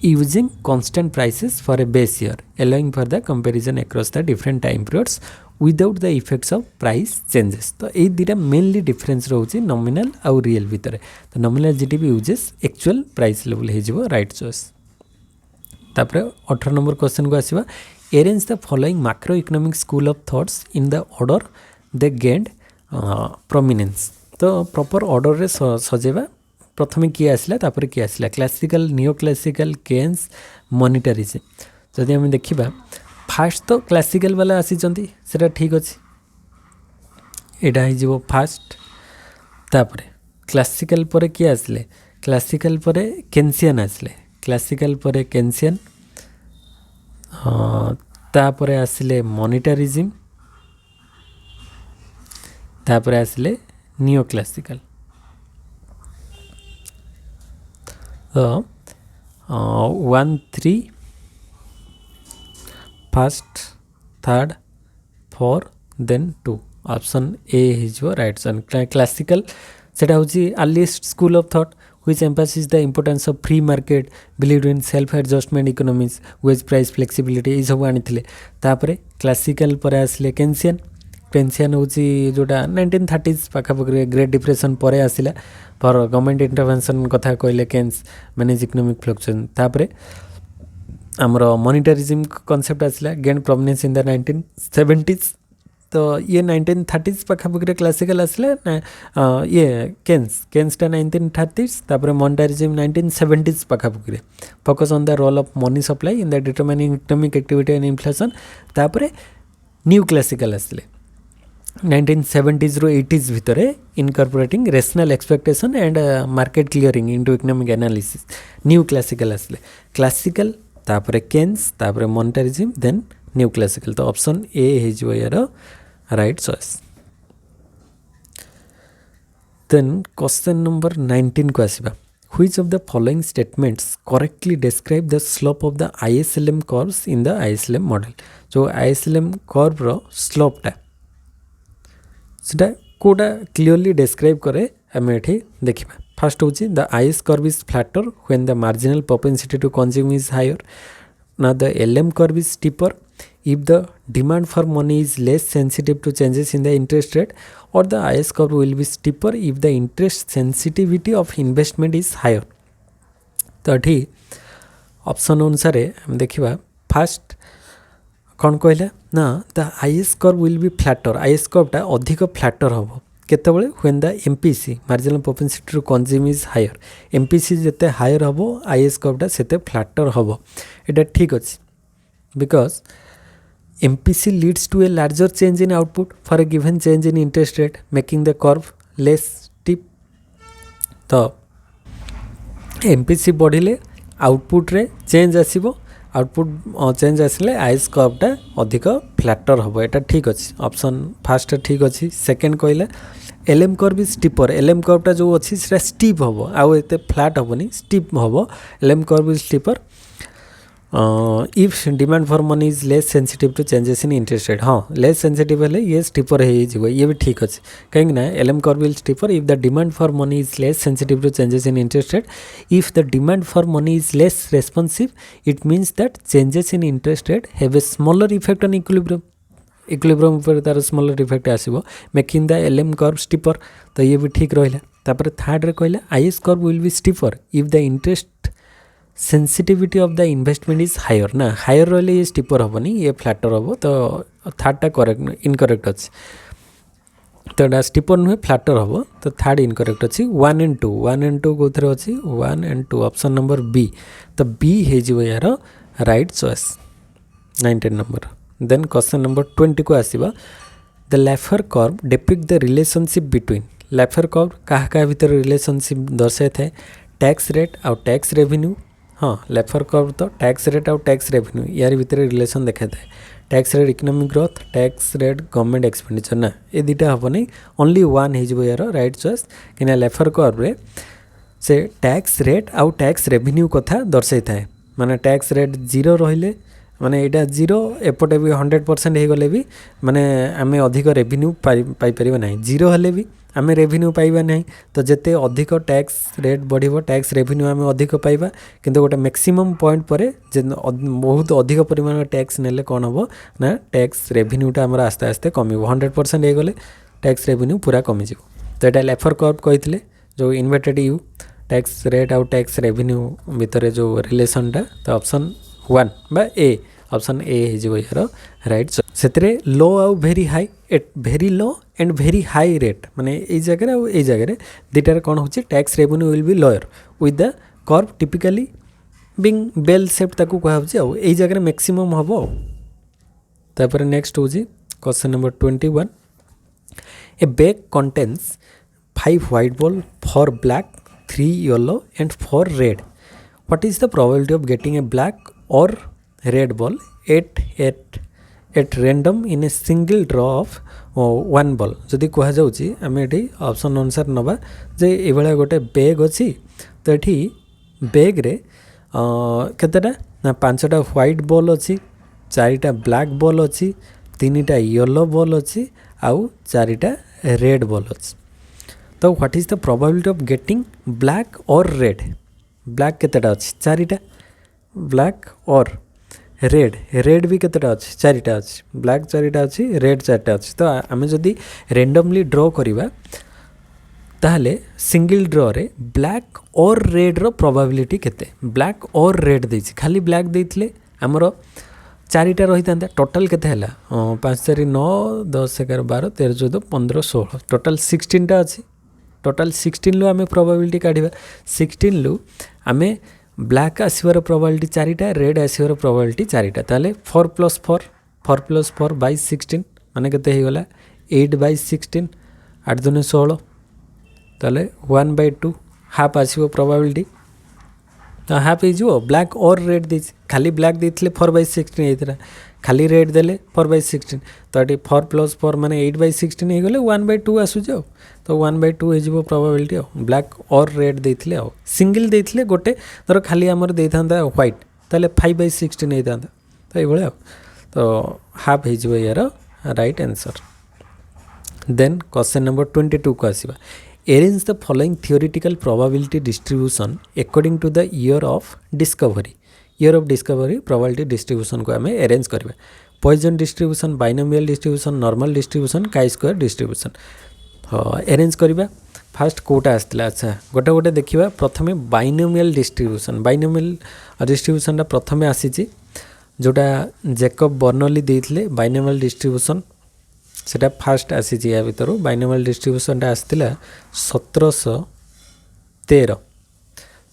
using constant prices for a base year allowing for the comparison across the different time periods without the effects of price changes तो ये दुटा mainly difference रोचे nominal और real भितर तो nominal GDP uses actual price level हो right choice. तापर 18 number question को आसवा arrange the following macro economic school of thoughts in the order they gained prominence तो प्रॉपर ऑर्डर रे सजेवा प्रथमे किए आसला तापर किए आसला classical neo classical Keynes monetarism जदि आम देखा फास्ट तो क्लासिकल वाला आसीचंती सेटा ठीक अच्छे एटा हो फास्ट तापर क्लासिकल पर किए आसले क्लासिकल पर केन्सियन आसले क्लासिकल पर केन्सियन तापरे आसिले मॉनिटरिज्म, तापरे आसिले नियो क्लासिकल। तो 1 3 first third 4 then 2 option A हिजो राइट आंसर। क्लासिकल सेटा होची earliest school of thought which emphasizes the importance of free market, believed in self adjustment economies, wage price flexibility ये सब आनी। तापरे क्लासिकल पर आसिले केन्सियन। केन्सियन होची जोटा 1930s पाखापाखि ग्रेट डिप्रेशन पर आसिला पर गवर्नमेंट इंटरवेंशन कथा कहले केन्स मैनेज इकोनॉमिक फ्लक्चुएशन। तापरे आमर मॉनिटरिज्म कॉन्सेप्ट आसिला gain prominence in the 1970s। तो ये 1930s पाखापाखि क्लासिकल आसिला ये केन्सटा 1930s। तापर मॉनिटरिज्म 1970s पाखापाखि focus on the role of money supply in the determining economic activity and inflation. तापर न्यू क्लासिकल आसिले 1970s ରୁ 80s भितर incorporating rational expectation and market clearing into economic analysis. New classical आसिले classical तापर Keynes तापर monetarism then new classical. तो option A हिजो यार right choice. Then question number 19 को आसीबा which of the following statements correctly describe the slope of the ISLM curves in the ISLM model. जो ISLM curve रो स्लोपटा सेटा कोडा क्लियरली डिस्क्राइब करे हमें एठी देखिबा। फर्स्ट होची the IS curve is flatter when the marginal propensity to consume is higher. Now the LM curve is steeper if the demand for money is less sensitive to changes in the interest rate, or the IS curve will be steeper if the interest sensitivity of investment is higher। तो ये option अनुसार हम देखा fast कौन कहला ना the IS curve will be flatter. IS कर्वटा अधिक फ्लैटर हम केतबले when the MPC marginal propensity to consume is higher. MPC जिते हायर हम आईएस कर्वटा सेते फ्लैटर हम। एटा ठीक अच्छे because MPC leads to a larger change in output for a given change in interest rate making the curve less steep. तो एमपीसी बढ़िले आउटपुट रे चेंज आसीबो, आउटपुट चेंज आसिले आईएस कर्वटा अधिक फ्लैटर हम। एटा ठीक अच्छे ऑप्शन फास्ट ठीक अच्छे। सेकेंड कहला LM curve is steeper. LM कर्वटा जो अच्छी से स्टीप हम आउ एते फ्लैट हेनी स्टीप हम। LM curve is steeper if demand for money is less sensitive to changes in interest rate. हाँ लेस सेंसिटिव हेले ये स्टीपर हो ये भी ठीक अच्छे कहीं ना LM curve will steeper if the demand for money is less sensitive to changes in interest rate. If the demand for money is less responsive it means that changes in interest rate have a smaller effect on equilibrium. Equilibrium पर तार smaller effect आसीबो making the LM curve steeper. तो ये भी ठीक रहा। तापर third रे कहला IS curve will be steeper if the interest sensitivity of the investment is higher. ना हायर रही ये स्टीपर हेनी ये फ्लैटर हम। तो थर्डटा करेक्ट इनकरेक्ट अच्छे। तो यहाँ स्टीपर नुहे फ्लैटर हम। तो थर्ड इनकरेक्ट अच्छी 1 and 2। 1 and 2 कौन अच्छी 1 and 2 ऑप्शन नंबर बी। तो बी हो यार right choice 19 number. Then question number 20 को आसीबा the Laffer curve depict the relationship between. Laffer curve क्या भीतर रिलेशनशिप दर्शाई थाए टैक्स रेट आउ टैक्स रेवेन्यू। हाँ लैफर कर्व तो टैक्स रेट आउ टैक्स रेवेन्यू यार भीतर रिलेशन देखा थाए। Tax rate economic growth tax rate government expenditure ना ये दुटा हम नहीं ओनली 1 हो यार राइट चॉइस। कि लैफर कर्व रे से टैक्स रेट आउ टैक्स रेवेन्यू कथा दर्शाई थाए। माने टैक्स रेट 0 रहिले माने एटा 0 एपटे भी 100% हो गले भी माने आमे अधिक रेवेन्यू पाई परिबा नहीं। 0 हेले भी आमे रेवेन्यू पाइबा नहीं। तो जेते अधिक टैक्स रेट बढ़िबो टैक्स रेवेन्यू आमे अधिक पाइबा किंतु गोटे मैक्सिमम पॉइंट पर बहुत अधिक परिमाण टैक्स नेले कौन हम ना टैक्स रेवेन्यूटा आमर आस्ते आस्ते कमिबो 100% हो गले टैक्स रेवेन्यू पूरा कमिजिव। तो यहाँ लैफर कर्व कही जो इन्वर्टेड यू टैक्स रेट आउ टैक्स रेवेन्यू भितर जो रिलेशनटा। तो ऑप्शन 1 बा ए ऑप्शन ए हो यार राइट। से लो आउ very high very low and very high rate माने ये जगह आउ ये जगह दुटार कौन हो tax revenue will be lower with the curve typically being bell shape ताकू कहुचे आउ ये जगह मैक्सिमम हम। तापर नेक्स्ट हो question number 21 A bag contains 5 white ball for black 3 yellow and 4 red. What is the probability of getting a black or red ball at random in a single ड्र of one ball जदि कह जाउची आमे एठी option अनुसार नबा जे ए भला गोटे बैग अछि तो एठी बैग रे केतेटा ना 5टा व्हाइट बॉल अछि 4टा ब्लैक बॉल अछि 3टा येलो बॉल अछि आउ 4टा रेड बॉल अछि तो what is the probability of getting black और रेड ब्लैक केतेटा अछि 4टा ब्लैक और रेड भी केतेटा अछि 4टा अछि ब्लैक 4टा अछि रेड 4टा अछि तो आमे जदि रैंडमली ड्रॉ करिबा ताहले सिंगल ड्रॉ रे ब्लैक और रेड रो प्रोबेबिलिटी केते ब्लैक और रेड देछि खाली ब्लैक देइथिले हमरो 4टा रही था टोटाल केते हला 5 4 9 10 11 12 13 14 15 16 टोटाल 16टा अछि टोटाल 16 लु आमे प्रोबेबिलिटी काढिबा 16 लु आमे ब्लैक आसीबार प्रोबेबिलिटी 4टा रेड आसीबार प्रोबेबिलिटी 4टा ताले 4 + 4 बाय 16 माने केते हे गला 8 बाय 16 8 दुने 16 ताले 1/2 हाफ आसीबो प्रोबेबिलिटी तो हाफ हो ब्लैक और रेड दे खाली ब्लैक देते 4/16 होता खाली रेड देले 4/16 तो ये 4 + 4 माने 8/16 हो गले 1/2 आसुच तो 1/2 हो प्रोबेबिलिटी ब्लैक और रेड देते सिंगल देते गोटे धर खाली आमर दे था व्हाइट ताले 5/16 होता तो ये तो हाफ हो यार right answer then question number 22 को आसीबा arrange the following theoretical probability distribution according to the year of discovery probability distribution को हमें arrange करबे Poisson distribution binomial distribution normal distribution chi-square distribution arrange करबा फास्ट कोटा आसला अच्छा गोटे गोटे देखिबा प्रथमे binomial distribution ता प्रथमे आसीची जोटा जैकब बर्नौली देथिले binomial distribution सेटा फास्ट आसी या भीतर बाइनोमियल डिस्ट्रीब्यूशन आसला 1713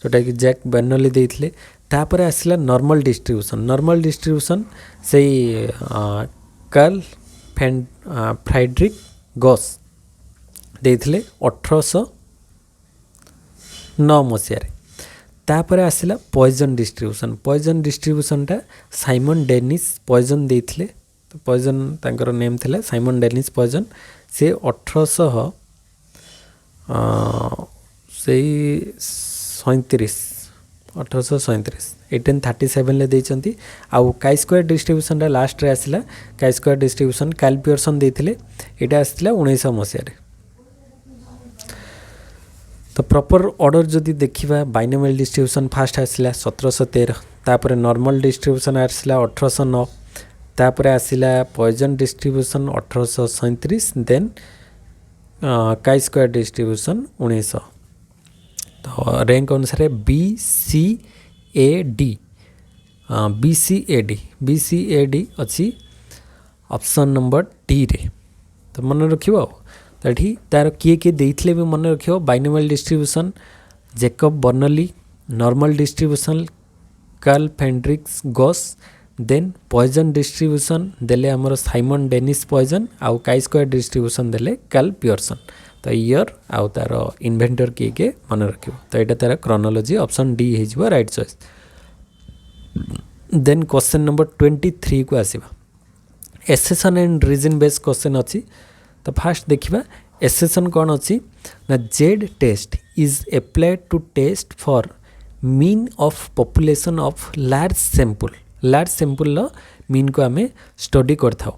जोटा कि जैक बर्नौली देथिले तापर आसला नॉर्मल डिस्ट्रीब्यूशन से कार्ल फ्रेडरिक गॉस देथिले 1809 मसिया रे तापर आसला पॉइजन डिस्ट्रीब्यूशन ता साइमन डेनिस पॉइजन देथिले तो पॉइजन तांकर नेम थिला साइमन डेनिस पॉइजन से 1837 ले देचंती आउ काई स्क्वायर डिस्ट्रीब्यूशन रा लास्ट रे आसला chi square distribution Karl Pearson देथिले एटा आसला 1900 मसिया रे तो प्रॉपर ऑर्डर जदि देखिबा बाइनोमियल डिस्ट्रीब्यूशन फास्ट आसला 1713 तापर नॉर्मल डिस्ट्रीब्यूशन आसला 1809 तापर आसला Poisson distribution 1837 then chi square distribution 1900 तो रैंक अनुसार BCAD अच्छी ऑप्शन नंबर डी रे तो मन रखिबो तो ये तार किए देइथिले भी मन रखिबो binomial distribution Jacob Bernoulli normal distribution Carl Friedrich Gauss then Poisson distribution देले हमर साइमन डेनिस पॉइजन आउ काई स्क्वायर डिस्ट्रीब्यूशन देले कार्ल पियर्सन तो ईयर आउ तार इन्वेंटर किए मन रखिबो तो एटा तार क्रोनोलॉजी ऑप्शन डी हेजिबो right choice then question number 23 को आसीबा assertion and reason based question अछि तो फास्ट देखिबा एसेशन कोन अछि ना Z test is applied to test for mean of population of large sample mean को आमे स्टडी करथाओ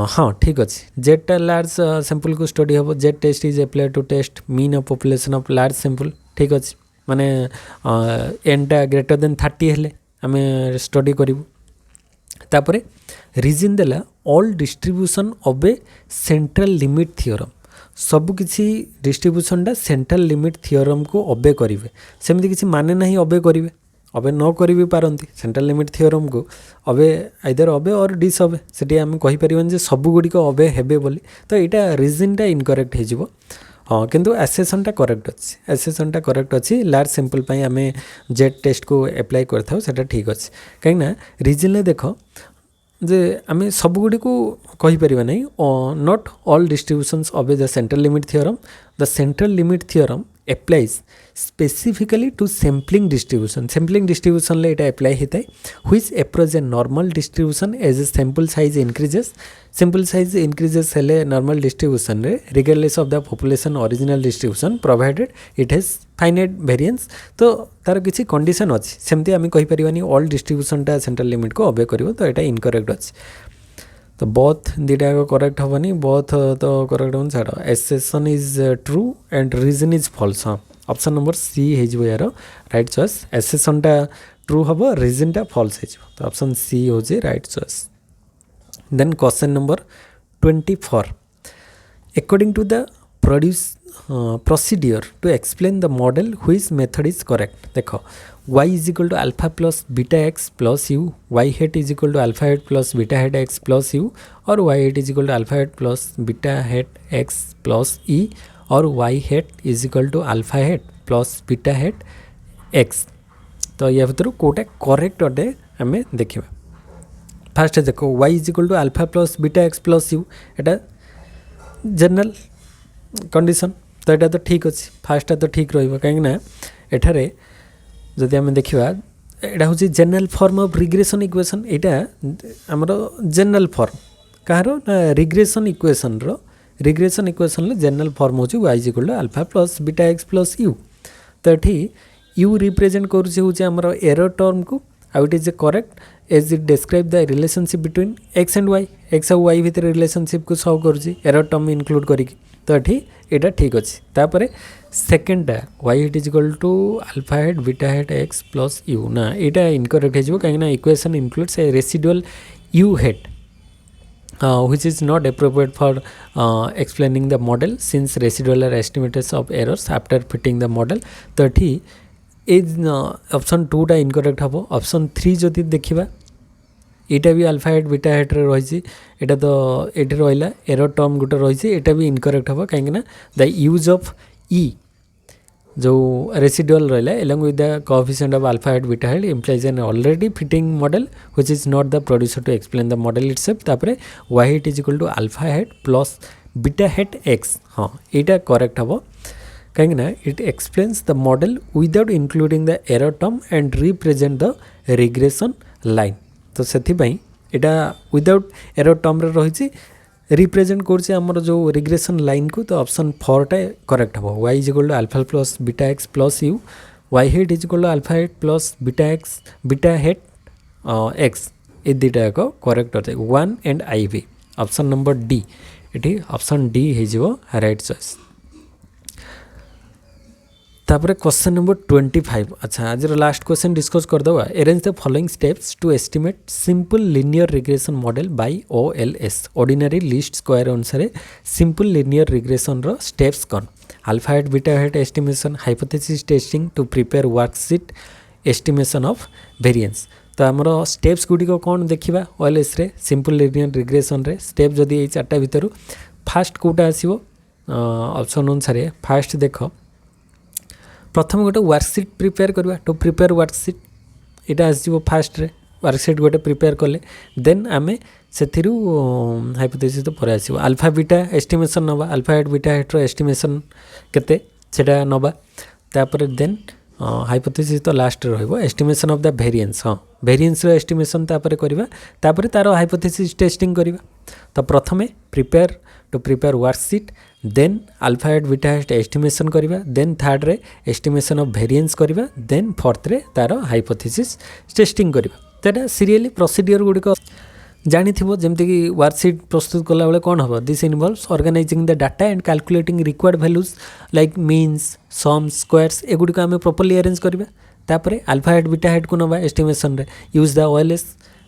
हाँ ठीक अच्छे जेटा लार्ज सैंपल को स्टडी हम Z test is applied to test mean of population of large sample ठीक अच्छे माने एनटा ग्रेटर देन 30 हेले आमे स्टडी करिवु तापरे रीजन देला all distribution of A central limit theorem सब किसी डिस्ट्रीब्यूशन टा सेंट्रल लिमिट थ्योरम को ओबे करिवे सेमति किसी माने नहीं ओबे करिवे अबे न करी भी पारंती सेंट्रल लिमिट थ्योरम को अबे आइदर अबे और डिस अबे सेठी आम कहि परिबन जे सब गुडी को अबे हेबे बोली तो एटा रीजन टा इनकरेक्ट हे जिवो हाँ किंतु एसेसन टा करेक्ट अच्छी लार्ज सैंपल पई आमे जेड टेस्ट को अप्लाई करथाउ सेटा ठीक अच्छे कहीं ना रीजन ले देखो जे आमे सब गुडी को कहि परिबा नै not all distributions of the central limit theorem applies specifically to sampling distribution ले इटा apply होता है which approach a normal distribution as a sample size increases हेले normal distribution रे regardless of the population original distribution provided it has finite variance तो तार किसी condition अच्छी सेमती आम कहींपारानी ऑल डिस्ट्रीब्यूशनटा सेंट्रल लिमिट को अबे कर तो यहाँ इनकरेक्ट अच्छी तो बोथ दुटा करेक्ट हेनी बोथ तो करेक्ट हम छाड़ assertion is true and reason is false हाँ ऑप्शन नंबर सी हो यार राइट चॉइस एसेसनटा ट्रू हम रीजनटा फॉल्स हो तो ऑप्शन सी हो right choice then question number 24 according to the procedure to explain the model which method is correct देखो y is equal to alpha plus beta x plus u y hat is equal to alpha hat plus beta hat x plus u और y hat is equal to alpha hat plus beta hat x plus e और y hat is equal to alpha hat plus beta hat x तो या भर Kota correct अटे आम देखा fast देखो y is equal to alpha plus beta x plus u Etah general condition तो यहाँ तो ठीक अच्छे फास्टा तो ठीक रही एठारे जदि आम देखा यहाँ हूँ general form of regression equation यहाँ आमर जनरल फॉर्म कहार ना रिग्रेशन इक्वेशन जनरल फॉर्म हूँ y is equal to alpha plus beta x plus u तो ये u रिप्रेजेंट कर एरर टर्म को it is a correct as it describe the relationship between x and y x और y भितर relationship को solve कर error term include करी तो ये ठीक अच्छे तापर सेकेंडटा y hat is equal to alpha hat beta hat x plus u ना यहाँ इनकरेक्ट हो कहीं equation includes a residual u hat which is not appropriate for explaining the model since residual are estimates of errors after fitting the model तो option 2 टा incorrect हम option 3 जदि देखा यहाँ भी अल्फा हेट बीटा हेट रही है तो ये रहा एरर टर्म गोटे रही है भी इनकरेक्ट हम कहीं द यूज ऑफ ई जो रेसिडुअल रहा along with the coefficient of alpha hat beta hat implies an already fitting model which is not the producer to explain the model itself तापर Y hat is equal to alpha hat plus beta hat X हाँ यहाँ correct हम कहीं it explains the model without including the error term and represent the regression line तो से यहाँ without error term रही represent कर जो रिग्रेशन लाइन को तो ऑप्शन 4 टा करेक्ट हम y is equal to alpha plus beta X plus U y hat is equal to alpha hat plus beta hat X ये दुटा जाक करेक्ट होता है 1 एंड आई भी ऑप्शन नंबर डी ये ऑप्शन डी हो राइट चॉइस तापर question number 25 अच्छा आज लास्ट क्वेश्चन डिस्कस करदे arrange the following steps to estimate simple linear regression model by OLS ordinary least square अनुसार सिंपल लिनियर रिग्रेशन रो steps कौन alpha hat beta hat estimation hypothesis testing to prepare worksheet estimation of variance तो आमर steps गुड़िक कौन देखा OLS रे simple linear regression रे स्टेप जदि ये 4टा भितर फास्ट कोटा आसो ऑप्शन अनुसार फास्ट देख प्रथम गोटे वर्कशीट प्रिपेयर करवा टू प्रिपेयर वर्कशीट यहाँ आसो फास्ट रे वर्कशीट गोटे प्रिपेयर कले देन आम से हाइपोथेसिस तो पर आसो अल्फा बीटा एस्टिमेशन नवा अल्फा हेट बीटा हेट्र एस्टिमेशन केते सेटा नवा तापर देन हाइपोथेसिस तो लास्ट रहिबो एस्टिमेशन ऑफ द वेरिएंस हाँ वेरिएंस रो एस्टिमेशन तापर करवा तापर तार हाइपोथेसिस टेस्टिंग करवा तो प्रथमे prepare to prepare worksheet then alpha hat beta hat estimation करवा देन थर्ड रे एस्टिमेशन ऑफ वेरिएंस करवा देन फोर्थ रे तार हाइपोथेसिस टेस्टिंग करवा तो यहाँ सीरियली प्रोसीडियर गुड़िक जानी जमती कि वर्कशीट प्रस्तुत कला बेले कौन हम this involves organising the data and calculating required values like means sums squares एगुड़िक आम प्रॉपर्ली अरेंज करवा तापर अल्फा हेट बीटा हेट को नवा एस्टिमेशन रे use the OLS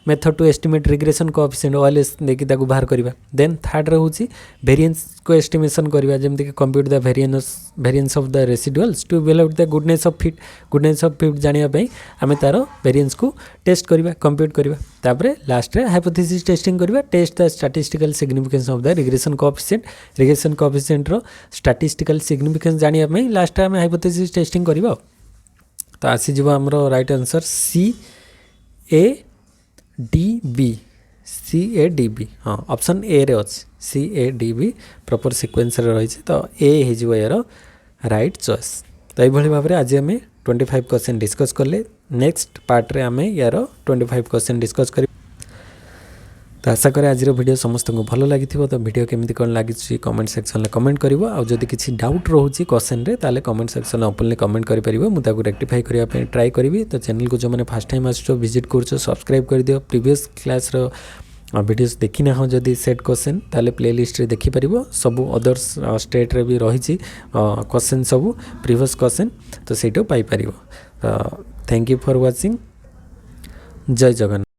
method to estimate regression coefficient OLS देखिए बाहर करवा देन थर्ड रे होची वेरिएंस को एस्टिमेशन करवा जमती कि compute the variance of the residuals to evaluate the goodness of fit जानिया पई आमे तार वेरिएंस को टेस्ट करवा कंप्यूट करवा तापर लास्ट रे हाइपोथेसिस टेस्टिंग करवा test the statistical significance of the regression coefficient रो स्टैटिस्टिकल सिग्निफिकेंस जानिया पई लास्ट आमे हाइपोथेसिस टेस्टिंग करवा तो आसी जीव हमरो राइट आंसर CADB हाँ ऑप्शन ए रे अच्छे CADB प्रॉपर सीक्वेंस रे रही तो ए हो यार राइट चॉइस। तो यही भाव में आज आम 25 क्वेश्चन डिस्कस कले नेक्स्ट पार्ट रे आम यार 25 क्वेश्चन डिस्कस कर। तो आशा करें आज वीडियो समस्त को भल लगी तो वीडियो केमी कौन लगी कमेंट सेक्शन में कमेंट कर जदि किसी डाउट रोचे क्वेश्चन रे ताले कमेंट सेक्शन में ओपनली कमेंट करें मुझे रेक्टिफाई करने ट्राए करी। तो चैनल को जो मैंने फर्स्ट टाइम आस विजिट कर सब्सक्राइब कर दियो। प्रीवियस क्लास वीडियोस देखी ना हो जदि सेट क्वेश्चन ताले प्लेलिस्ट रे देखि परिबो सबु अदर्स स्टेट रे भी रही क्वेश्चन सबु प्रीवियस क्वेश्चन तो सेटो पाई परिबो। Thank you for watching. जय जगन्नाथ।